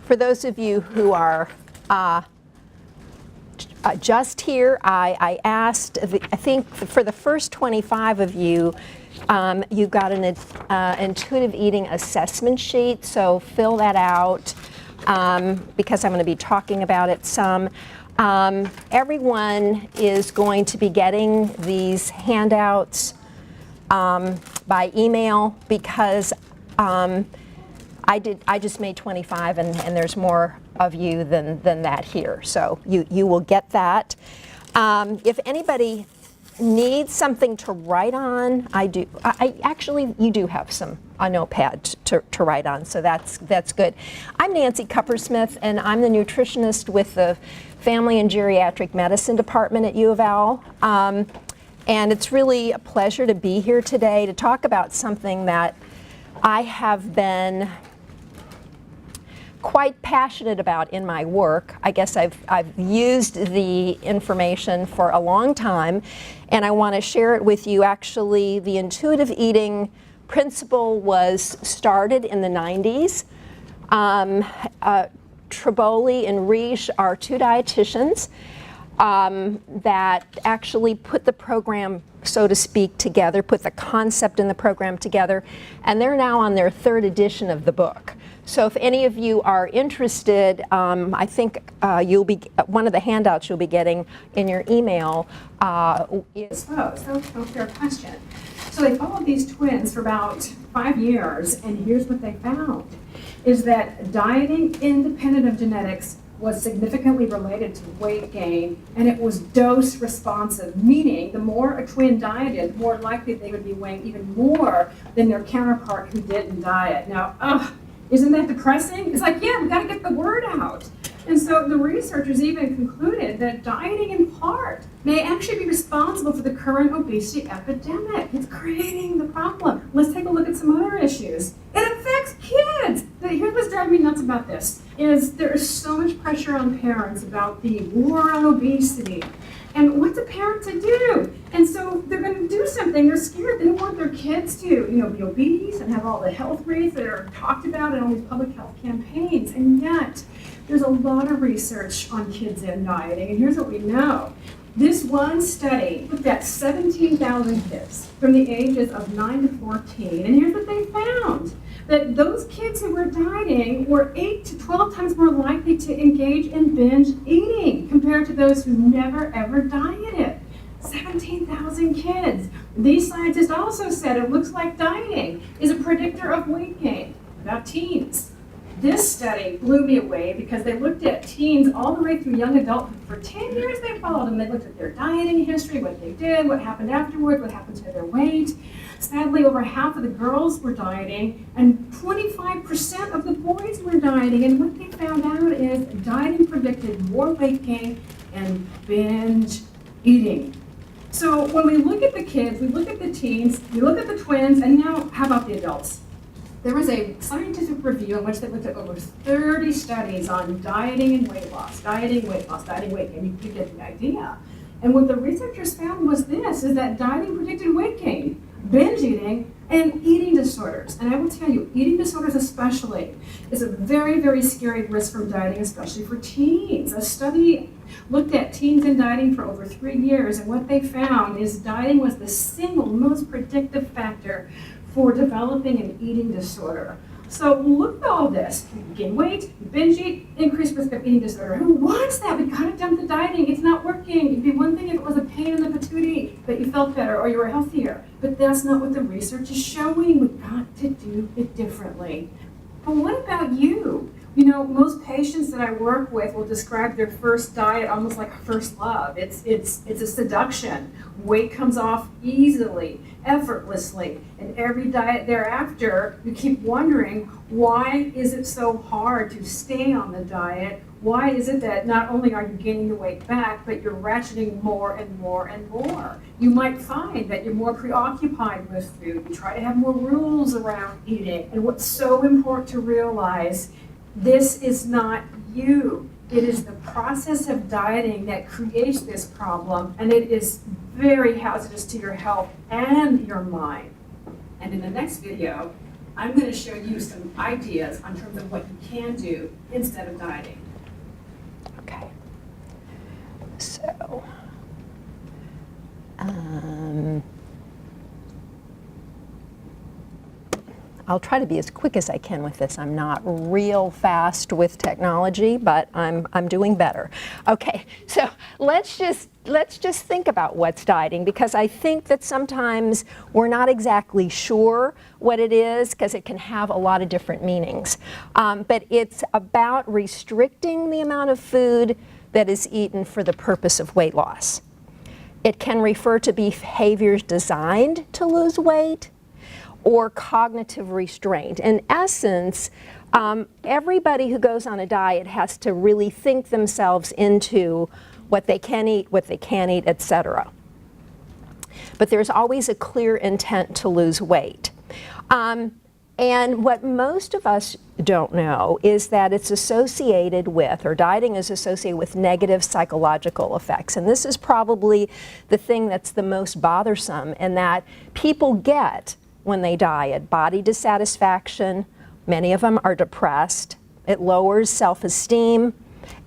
For those of you who are just here, I asked, I think for the first 25 of you, you got an intuitive eating assessment sheet, so fill that out because I'm going to be talking about it some. Everyone is going to be getting these handouts by email because I just made 25 and there's more of you than that here. So you will get that. If anybody needs something to write on, actually, you do have a notepad to write on, so that's good. I'm Nancy Kuppersmith, and I'm the nutritionist with the Family and Geriatric Medicine Department at UofL. And it's really a pleasure to be here today to talk about something that I have been quite passionate about in my work. I guess I've used the information for a long time, and I want to share it with you. Actually, the intuitive eating principle was started in the 90s. Triboli and Riche are two dietitians that actually put the program, so to speak, together, put the concept in the program together, and they're now on their third edition of the book. So if any of you are interested, I think you'll be, one of the handouts you'll be getting in your email is... Oh, so fair question. So they followed these twins for about 5 years, and here's what they found, is that dieting independent of genetics was significantly related to weight gain, and it was dose responsive, meaning the more a twin dieted, the more likely they would be weighing even more than their counterpart who didn't diet. Now, isn't that depressing? It's like, yeah, we got to get the word out. And so the researchers even concluded that dieting in part may actually be responsible for the current obesity epidemic. It's creating the problem. Let's take a look at some other issues. It affects kids. Here's what's driving me nuts about this, is there is so much pressure on parents about the war on obesity. And what's a parent to do? And so they're going to do something. They're scared. They don't want their kids to, be obese and have all the health rates that are talked about in all these public health campaigns. And yet, there's a lot of research on kids and dieting. And here's what we know. This one study looked at 17,000 kids from the ages of 9 to 14. And here's what they found. That those kids who were dieting were 8 to 12 times more likely to engage in binge eating compared to those who never ever dieted. 17,000 kids. These scientists also said it looks like dieting is a predictor of weight gain. About teens. This study blew me away because they looked at teens all the way through young adulthood. For 10 years they followed them. They looked at their dieting history, what they did, what happened afterwards, what happened to their weight. Sadly, over half of the girls were dieting, and 25% of the boys were dieting. And what they found out is dieting predicted more weight gain and binge eating. So when we look at the kids, we look at the teens, we look at the twins, and now how about the adults? There was a scientific review in which they looked at over 30 studies on dieting and weight loss, dieting, weight loss, dieting, weight gain. You get the idea. And what the researchers found was this, is that dieting predicted weight gain, binge eating, and eating disorders. And I will tell you, eating disorders especially is a very, very scary risk from dieting, especially for teens. A study looked at teens and dieting for over 3 years, and what they found is dieting was the single most predictive factor for developing an eating disorder. So look at all this. You gain weight, you binge eat, increased risk of eating disorder. Who wants that? We gotta dump the dieting. It's not working. It'd be one thing if it was a pain in the patootie, but you felt better or you were healthier. But that's not what the research is showing. We've got to do it differently. But what about you? Most patients that I work with will describe their first diet almost like a first love. It's a seduction. Weight comes off easily, effortlessly, and every diet thereafter, you keep wondering, why is it so hard to stay on the diet? Why is it that not only are you gaining the weight back, but you're ratcheting more and more and more? You might find that you're more preoccupied with food. You try to have more rules around eating. And what's so important to realize, this is not you. It is the process of dieting that creates this problem, and it is very hazardous to your health and your mind. And in the next video, I'm going to show you some ideas on terms of what you can do instead of dieting. Okay. So, I'll try to be as quick as I can with this. I'm not real fast with technology, but I'm doing better. Okay, so let's just think about what's dieting, because I think that sometimes we're not exactly sure what it is, because it can have a lot of different meanings. But it's about restricting the amount of food that is eaten for the purpose of weight loss. It can refer to behaviors designed to lose weight, or cognitive restraint. In essence, everybody who goes on a diet has to really think themselves into what they can eat, what they can't eat, etc. But there's always a clear intent to lose weight. And what most of us don't know is that it's associated with, or dieting is associated with, negative psychological effects. And this is probably the thing that's the most bothersome, and that people get when they diet: body dissatisfaction, many of them are depressed, it lowers self-esteem,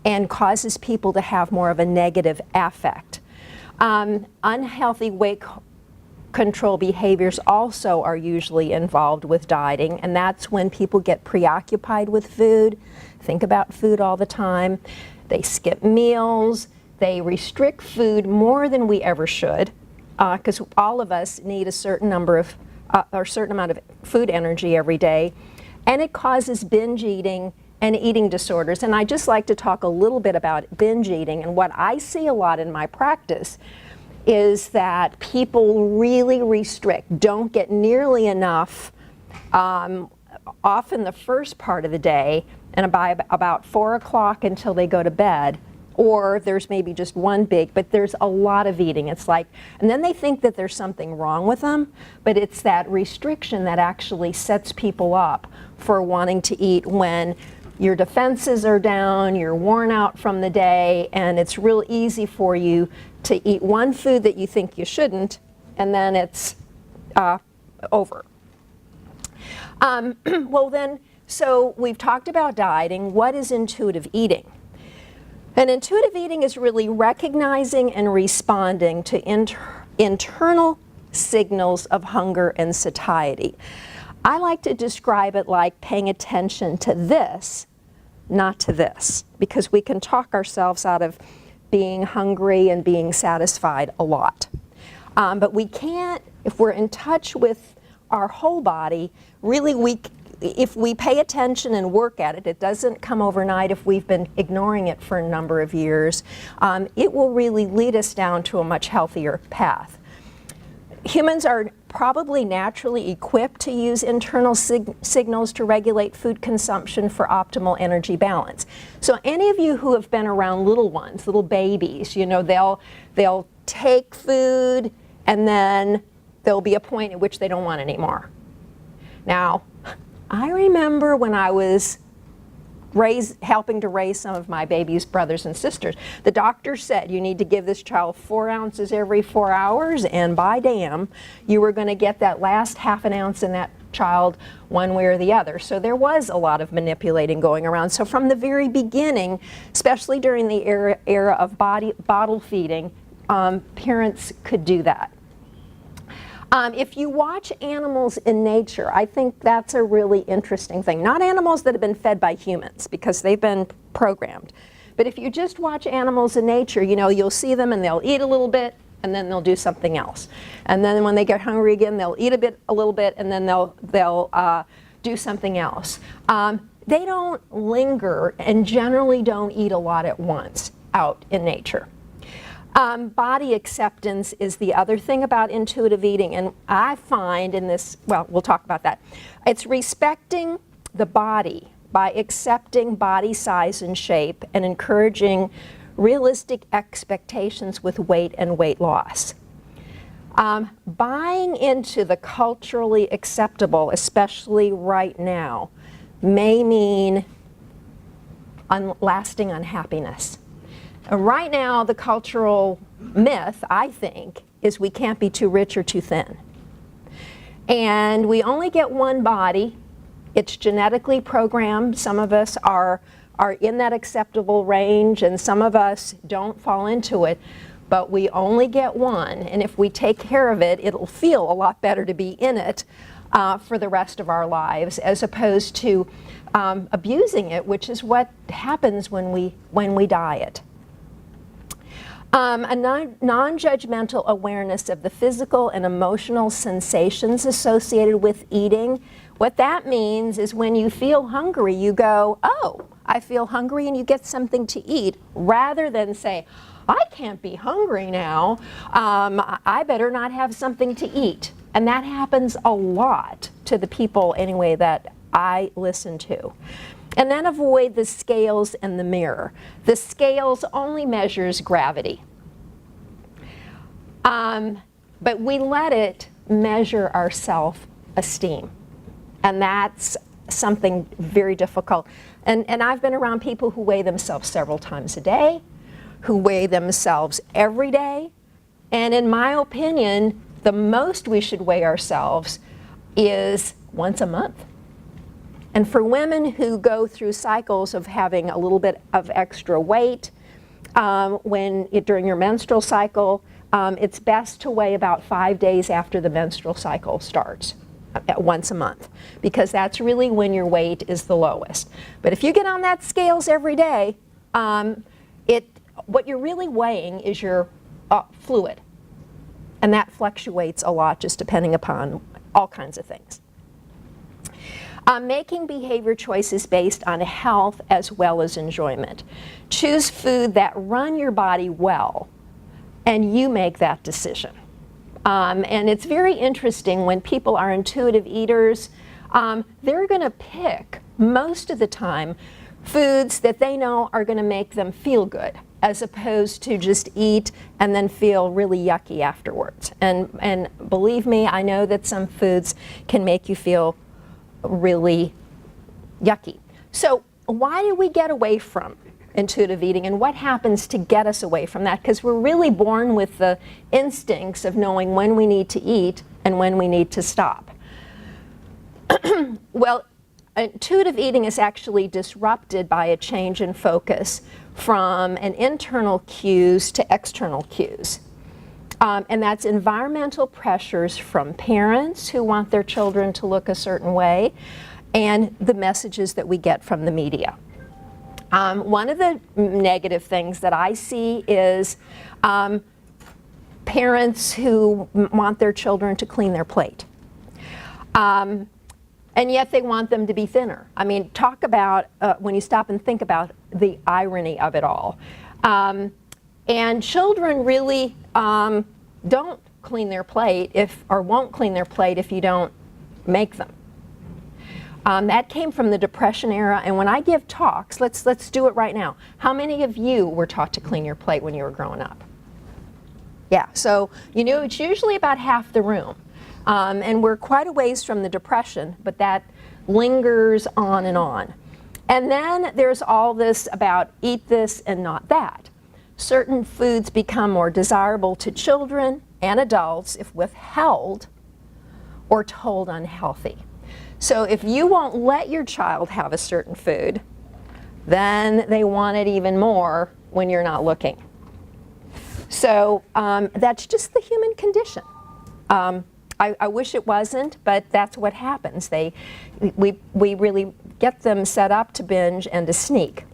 and causes people to have more of a negative affect. Unhealthy weight control behaviors also are usually involved with dieting, and that's when people get preoccupied with food, think about food all the time, they skip meals, they restrict food more than we ever should, because all of us need a certain number of or a certain amount of food energy every day, and it causes binge eating and eating disorders. And I just like to talk a little bit about binge eating. And what I see a lot in my practice is that people really restrict, don't get nearly enough, often the first part of the day, and by about 4 o'clock until they go to bed. Or there's maybe just one big, but there's a lot of eating. It's like, and then they think that there's something wrong with them, but it's that restriction that actually sets people up for wanting to eat when your defenses are down, you're worn out from the day, and it's real easy for you to eat one food that you think you shouldn't, and then it's over. Well then, so we've talked about dieting. What is intuitive eating? And intuitive eating is really recognizing and responding to internal signals of hunger and satiety. I like to describe it like paying attention to this, not to this, because we can talk ourselves out of being hungry and being satisfied a lot. But we can't, if we're in touch with our whole body, really if we pay attention and work at it, it doesn't come overnight. If we've been ignoring it for a number of years, it will really lead us down to a much healthier path. Humans are probably naturally equipped to use internal signals to regulate food consumption for optimal energy balance. So any of you who have been around little ones, little babies, you know, they'll take food and then there'll be a point at which they don't want any more. Now, I remember when I was helping to raise some of my baby's brothers and sisters, the doctor said you need to give this child 4 ounces every 4 hours, and by damn, you were going to get that last half an ounce in that child one way or the other. So there was a lot of manipulating going around. So from the very beginning, especially during the era of bottle feeding, parents could do that. If you watch animals in nature, I think that's a really interesting thing. Not animals that have been fed by humans, because they've been programmed. But if you just watch animals in nature, you know, you'll see them and they'll eat a little bit and then they'll do something else. And then when they get hungry again, they'll eat a little bit and then they'll do something else. They don't linger and generally don't eat a lot at once out in nature. Body acceptance is the other thing about intuitive eating, and I find in this, well, we'll talk about that. It's respecting the body by accepting body size and shape and encouraging realistic expectations with weight and weight loss. Buying into the culturally acceptable, especially right now, may mean lasting unhappiness. Right now, the cultural myth, I think, is we can't be too rich or too thin. And we only get one body. It's genetically programmed. Some of us are in that acceptable range, and some of us don't fall into it. But we only get one, and if we take care of it, it'll feel a lot better to be in it for the rest of our lives, as opposed to abusing it, which is what happens when we diet. A non-judgmental awareness of the physical and emotional sensations associated with eating. What that means is when you feel hungry, you go, oh, I feel hungry, and you get something to eat, rather than say, I can't be hungry now, I better not have something to eat. And that happens a lot to the people, anyway, that I listen to. And then avoid the scales and the mirror. The scales only measures gravity. But we let it measure our self-esteem. And that's something very difficult. And I've been around people who weigh themselves several times a day, who weigh themselves every day. And in my opinion, the most we should weigh ourselves is once a month. And for women who go through cycles of having a little bit of extra weight during your menstrual cycle, it's best to weigh about 5 days after the menstrual cycle starts, once a month, because that's really when your weight is the lowest. But if you get on that scales every day, what you're really weighing is your fluid, and that fluctuates a lot just depending upon all kinds of things. Making behavior choices based on health as well as enjoyment. Choose food that run your body well, and you make that decision. And it's very interesting when people are intuitive eaters, they're going to pick most of the time foods that they know are going to make them feel good, as opposed to just eat and then feel really yucky afterwards. And believe me, I know that some foods can make you feel really yucky. So why do we get away from intuitive eating, and what happens to get us away from that? Because we're really born with the instincts of knowing when we need to eat and when we need to stop. Well, intuitive eating is actually disrupted by a change in focus from an internal cues to external cues. And that's environmental pressures from parents who want their children to look a certain way, and the messages that we get from the media. One of the negative things that I see is parents who want their children to clean their plate. And yet they want them to be thinner. I mean, talk about, when you stop and think about the irony of it all. And children really don't clean their plate or won't clean their plate if you don't make them. That came from the Depression era, and when I give talks, let's do it right now. How many of you were taught to clean your plate when you were growing up? Yeah, so you know it's usually about half the room. And we're quite a ways from the Depression, but that lingers on and on. And then there's all this about eat this and not that. Certain foods become more desirable to children and adults if withheld or told unhealthy. So if you won't let your child have a certain food, then they want it even more when you're not looking. So that's just the human condition. I wish it wasn't, but that's what happens. We really get them set up to binge and to sneak.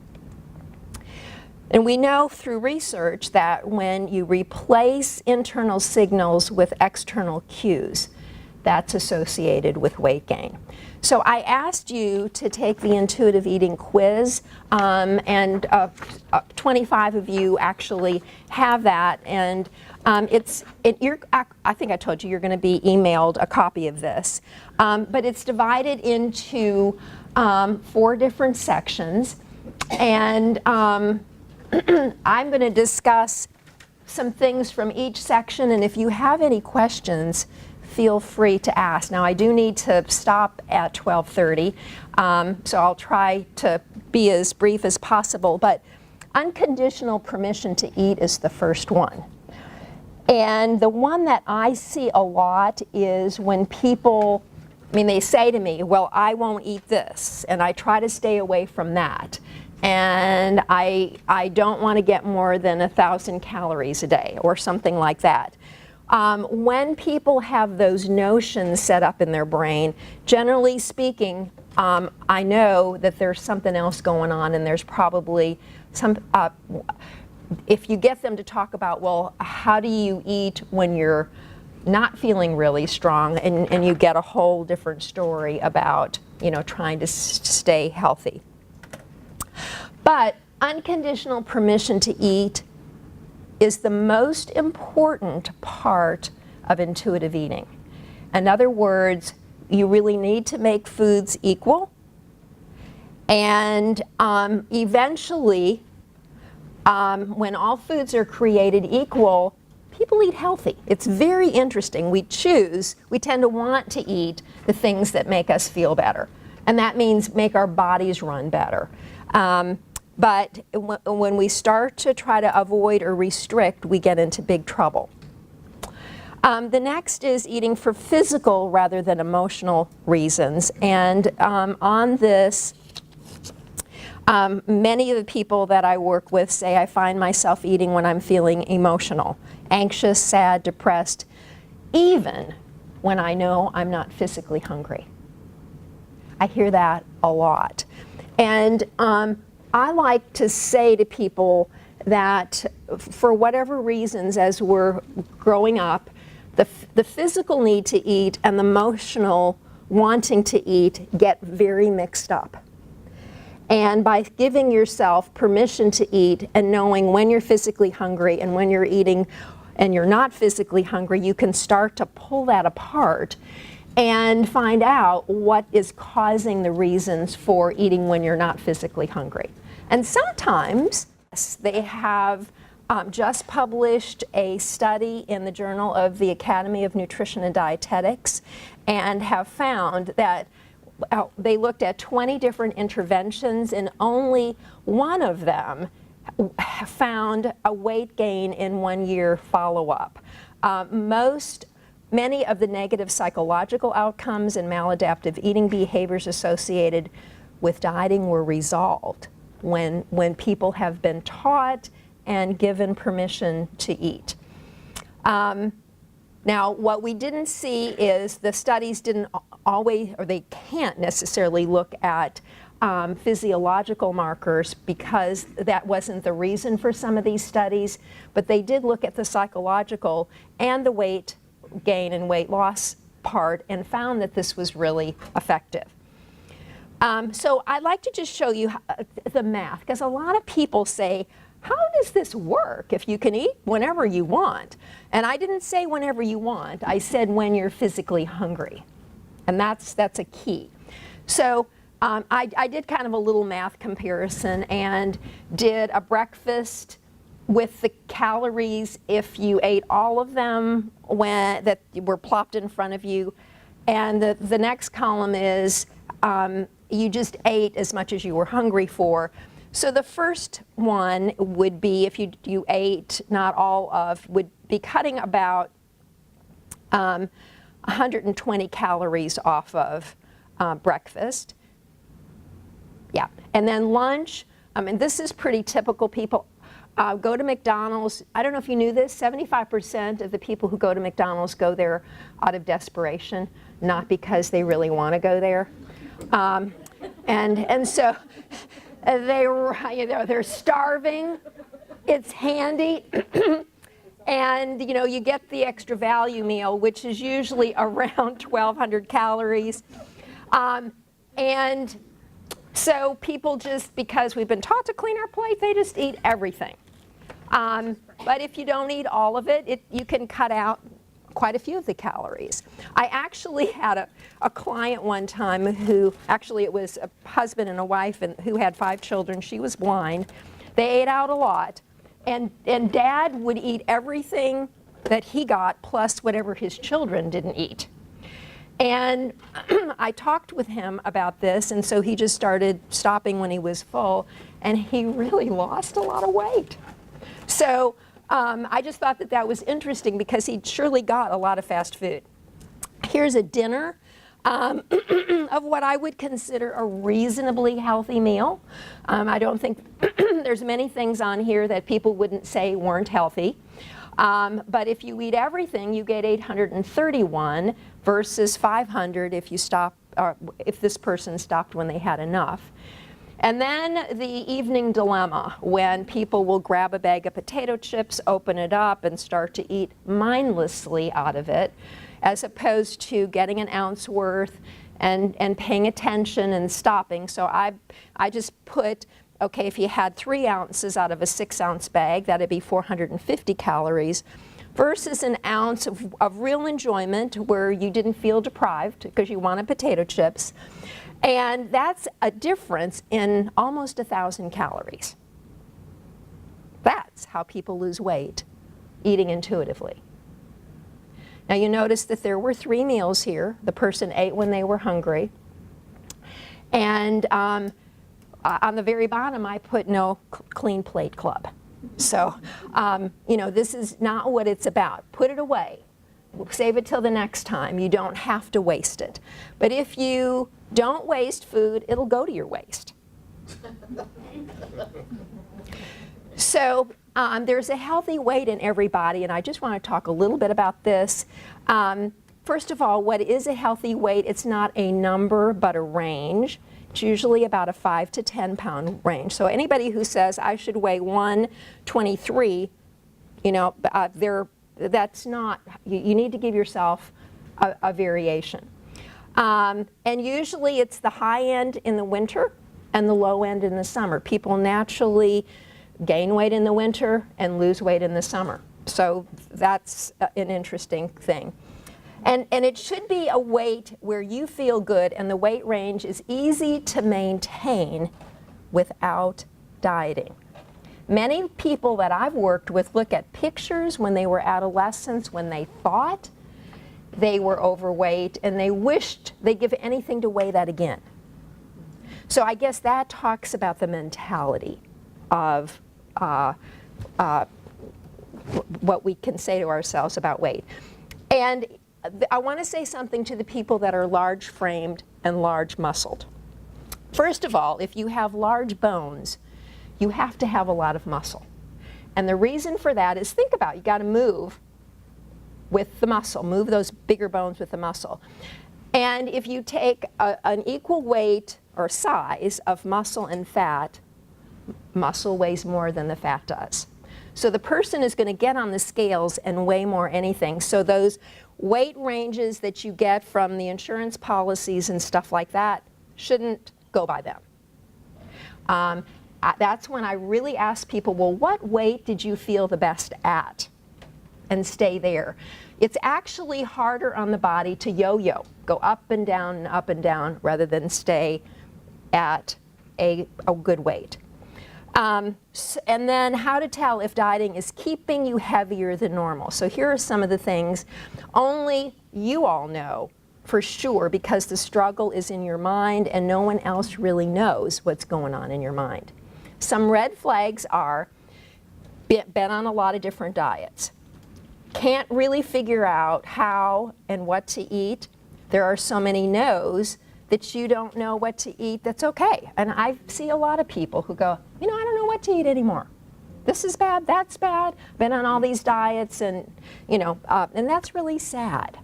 And we know through research that when you replace internal signals with external cues, that's associated with weight gain. So I asked you to take the intuitive eating quiz, and 25 of you actually have that, and I think I told you you're going to be emailed a copy of this, but it's divided into 4 different sections, and I'm going to discuss some things from each section, and if you have any questions, feel free to ask. Now, I do need to stop at 12:30, so I'll try to be as brief as possible, but unconditional permission to eat is the first one. And the one that I see a lot is when people, I mean, they say to me, well, I won't eat this, and I try to stay away from that. And I don't want to get more than 1,000 calories a day or something like that. When people have those notions set up in their brain, generally speaking, I know that there's something else going on, and there's probably some, if you get them to talk about, well, how do you eat when you're not feeling really strong, and you get a whole different story about, you know, trying to stay healthy. But unconditional permission to eat is the most important part of intuitive eating. In other words, you really need to make foods equal, and eventually, when all foods are created equal, people eat healthy. It's very interesting. We tend to want to eat the things that make us feel better, and that means make our bodies run better. But when we start to try to avoid or restrict, we get into big trouble. The next is eating for physical rather than emotional reasons. And on this, many of the people that I work with say I find myself eating when I'm feeling emotional, anxious, sad, depressed, even when I know I'm not physically hungry. I hear that a lot. And I like to say to people that for whatever reasons, as we're growing up, the physical need to eat and the emotional wanting to eat get very mixed up. And by giving yourself permission to eat and knowing when you're physically hungry and when you're eating and you're not physically hungry, you can start to pull that apart and find out what is causing the reasons for eating when you're not physically hungry. And sometimes they have just published a study in the Journal of the Academy of Nutrition and Dietetics, and have found that they looked at 20 different interventions, and only one of them found a weight gain in 1 year follow-up. Many of the negative psychological outcomes and maladaptive eating behaviors associated with dieting were resolved when people have been taught and given permission to eat. Now, what we didn't see is the studies didn't always, or they can't necessarily look at physiological markers, because that wasn't the reason for some of these studies, but they did look at the psychological and the weight gain and weight loss part and found that this was really effective. So I'd like to just show you the math, because a lot of people say, how does this work if you can eat whenever you want? And I didn't say whenever you want, I said when you're physically hungry. And that's a key. So I did kind of a little math comparison and did a breakfast with the calories if you ate all of them that were plopped in front of you. And the next column is you just ate as much as you were hungry for. So the first one would be if you ate not all of, would be cutting about 120 calories off of breakfast. Yeah, and then lunch, and this is pretty typical. People go to McDonald's. I don't know if you knew this, 75% of the people who go to McDonald's go there out of desperation, not because they really want to go there. And so they're starving, it's handy, and you get the extra value meal, which is usually around 1,200 calories. And so people just, because we've been taught to clean our plate, they just eat everything. But if you don't eat all of it, you can cut out quite a few of the calories. I actually had a client one time who, actually it was a husband and a wife who had 5 children. She was blind. They ate out a lot. And Dad would eat everything that he got plus whatever his children didn't eat. And I talked with him about this, and so he just started stopping when he was full, and he really lost a lot of weight. So I just thought that that was interesting because he surely got a lot of fast food. Here's a dinner of what I would consider a reasonably healthy meal. I don't think there's many things on here that people wouldn't say weren't healthy. But if you eat everything, you get 831 versus 500 if you stop, if this person stopped when they had enough. And then the evening dilemma, when people will grab a bag of potato chips, open it up, and start to eat mindlessly out of it, as opposed to getting an ounce worth and paying attention and stopping. So I just put, okay, if you had 3 ounces out of a 6-ounce bag, that'd be 450 calories, versus an ounce of real enjoyment where you didn't feel deprived because you wanted potato chips. And that's a difference in almost 1,000 calories. That's how people lose weight, eating intuitively. Now you notice that there were 3 meals here. The person ate when they were hungry. And on the very bottom I put no clean plate club. So, you know, this is not what it's about. Put it away. Save it till the next time. You don't have to waste it. But if you don't waste food, it'll go to your waste. So there's a healthy weight in everybody, and I just want to talk a little bit about this. First of all, what is a healthy weight? It's not a number, but a range. It's usually about a 5 to 10 pound range. So anybody who says I should weigh 123, you know, that's not, you need to give yourself a variation. And usually it's the high end in the winter and the low end in the summer. People naturally gain weight in the winter and lose weight in the summer. So that's an interesting thing. And it should be a weight where you feel good and the weight range is easy to maintain without dieting. Many people that I've worked with look at pictures when they were adolescents, when they thought they were overweight, and they wished they'd give anything to weigh that again. So I guess that talks about the mentality of what we can say to ourselves about weight. And I want to say something to the people that are large-framed and large-muscled. First of all, if you have large bones, you have to have a lot of muscle. And the reason for that is, think about it, you got to move with the muscle, move those bigger bones with the muscle. And if you take an equal weight or size of muscle and fat, muscle weighs more than the fat does. So the person is going to get on the scales and weigh more anything. So those weight ranges that you get from the insurance policies and stuff like that shouldn't go by them. That's when I really ask people, well, what weight did you feel the best at? And stay there. It's actually harder on the body to yo-yo, go up and down, rather than stay at a good weight. And then how to tell if dieting is keeping you heavier than normal. So here are some of the things only you all know for sure, because the struggle is in your mind and no one else really knows what's going on in your mind. Some red flags are been on a lot of different diets. Can't really figure out how and what to eat. There are so many no's that you don't know what to eat. That's okay. And I see a lot of people who go, you know, I don't know what to eat anymore. This is bad, that's bad. Been on all these diets, and you know, and that's really sad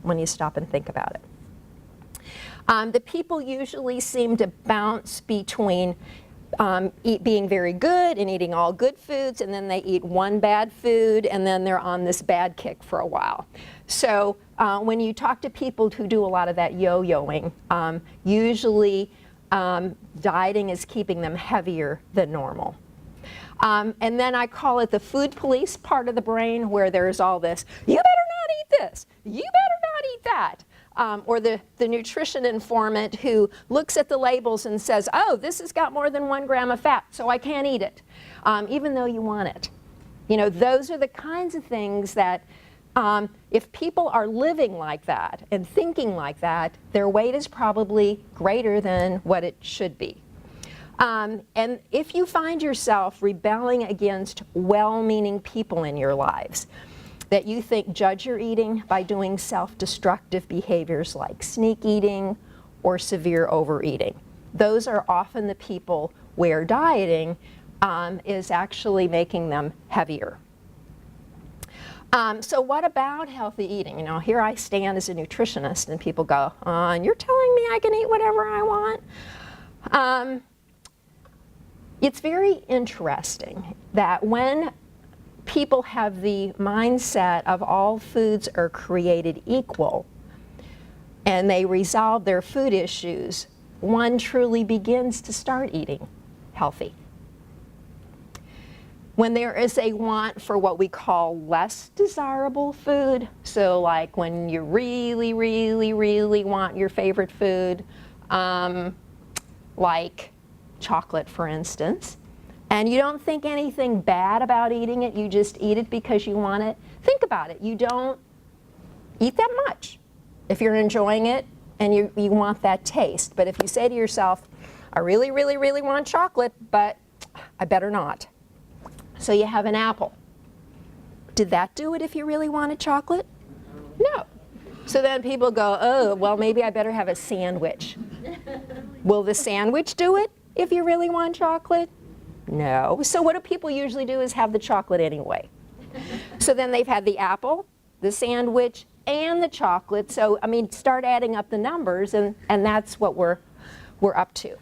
when you stop and think about it. The people usually seem to bounce between being very good and eating all good foods, and then they eat one bad food, and then they're on this bad kick for a while. So when you talk to people who do a lot of that yo-yoing, usually dieting is keeping them heavier than normal. And then I call it the food police part of the brain, where there's all this, you better not eat this, you better not eat that. Or the nutrition informant who looks at the labels and says, oh, this has got more than 1 gram of fat, so I can't eat it, even though you want it. You know, those are the kinds of things that if people are living like that and thinking like that, their weight is probably greater than what it should be. And if you find yourself rebelling against well-meaning people in your lives that you think judge your eating by doing self-destructive behaviors like sneak eating or severe overeating, those are often the people where dieting is actually making them heavier. So what about healthy eating? You know, here I stand as a nutritionist and people go, and you're telling me I can eat whatever I want? It's very interesting that when people have the mindset of all foods are created equal and they resolve their food issues, one truly begins to start eating healthy. When there is a want for what we call less desirable food, so like when you really, really, really want your favorite food, like chocolate, for instance, and you don't think anything bad about eating it, you just eat it because you want it, think about it. You don't eat that much if you're enjoying it and you want that taste. But if you say to yourself, I really, really, really want chocolate, but I better not. So you have an apple. Did that do it if you really wanted chocolate? No. So then people go, oh, well, maybe I better have a sandwich. Will the sandwich do it if you really want chocolate? No. So what do people usually do is have the chocolate anyway. So then they've had the apple, the sandwich, and the chocolate. So, I mean, start adding up the numbers, and that's what we're up to.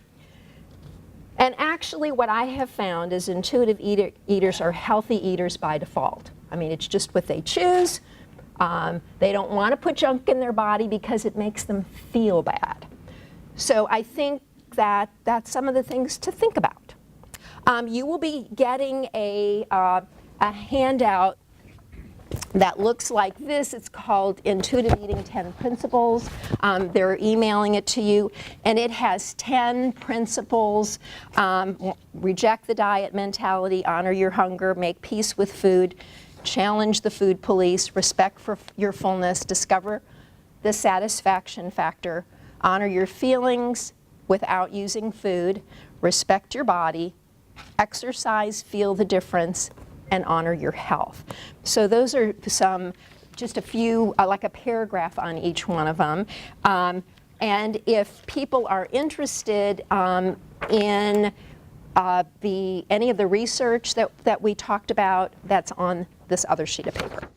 And actually what I have found is intuitive eaters are healthy eaters by default. I mean, it's just what they choose. They don't want to put junk in their body because it makes them feel bad. So I think that that's some of the things to think about. You will be getting a handout that looks like this. It's called Intuitive Eating 10 Principles. They're emailing it to you, and it has 10 principles. Reject the diet mentality, honor your hunger, make peace with food, challenge the food police, respect for your fullness, discover the satisfaction factor, honor your feelings without using food, respect your body, exercise, feel the difference, and honor your health. So those are just a few, like a paragraph on each one of them. And if people are interested in any of the research that we talked about, that's on this other sheet of paper.